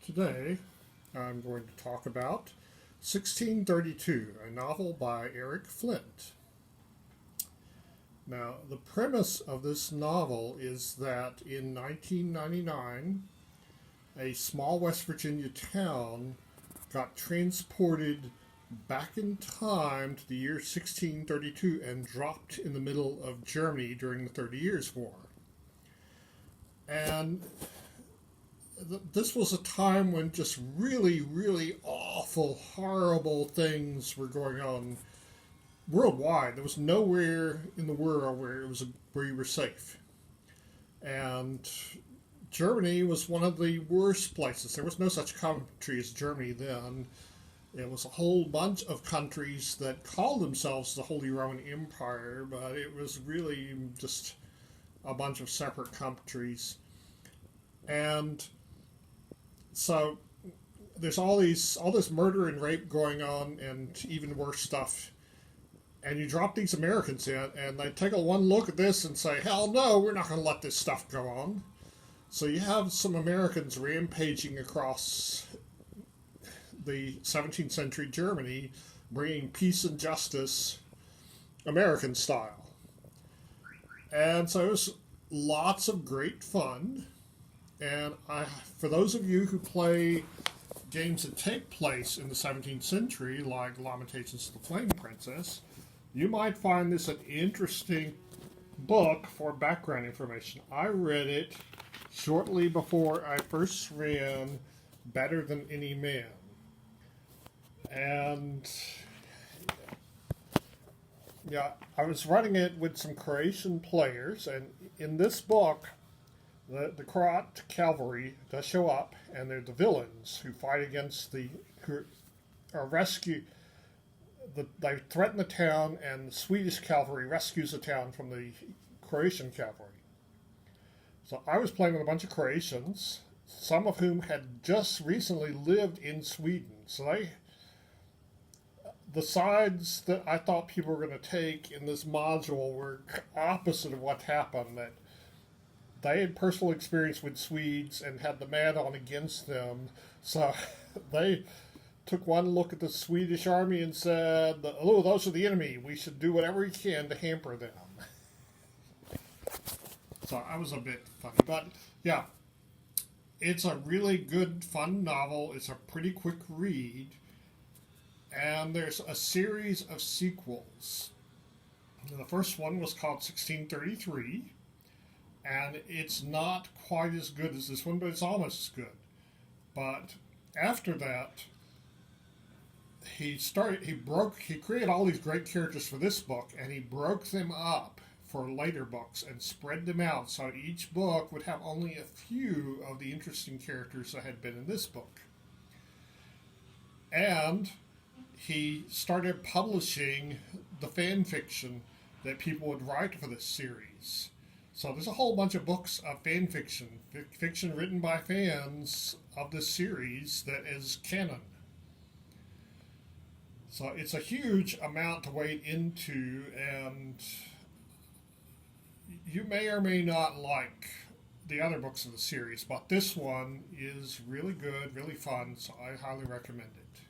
Today, I'm going to talk about 1632, a novel by Eric Flint. Now, the premise of this novel is that in 1999, a small West Virginia town got transported back in time to the year 1632 and dropped in the middle of Germany during the 30 Years' War. And this was a time when just really, really awful, horrible things were going on worldwide. There was nowhere in the world where you were safe, and Germany was one of the worst places. There was no such country as Germany then. It was a whole bunch of countries that called themselves the Holy Roman Empire, but it was really just a bunch of separate countries. And so there's all this murder and rape going on, and even worse stuff. And you drop these Americans in, and they take a one look at this and say, "Hell no, we're not going to let this stuff go on." So you have some Americans rampaging across the 17th century Germany, bringing peace and justice, American style. And so it was lots of great fun. And for those of you who play games that take place in the 17th century, like Lamentations of the Flame Princess, you might find this an interesting book for background information. I read it shortly before I first ran Better Than Any Man. And yeah, I was running it with some Croatian players, and in this book, the Croat cavalry does show up, and they're the villains who fight against who are rescue. They threaten the town, and the Swedish cavalry rescues the town from the Croatian cavalry. So I was playing with a bunch of Croatians, some of whom had just recently lived in Sweden. So the sides that I thought people were going to take in this module were opposite of what happened. That they had personal experience with Swedes and had the mad on against them. So they took one look at the Swedish army and said, "Oh, those are the enemy. We should do whatever we can to hamper them." So I was a bit funny. But yeah, it's a really good, fun novel. It's a pretty quick read. And there's a series of sequels. The first one was called 1633. And it's not quite as good as this one, but it's almost as good. But after that, he created all these great characters for this book, and he broke them up for later books and spread them out, so each book would have only a few of the interesting characters that had been in this book. And he started publishing the fan fiction that people would write for this series. So there's a whole bunch of books of fan fiction written by fans of this series that is canon. So it's a huge amount to wade into, and you may or may not like the other books of the series, but this one is really good, really fun, so I highly recommend it.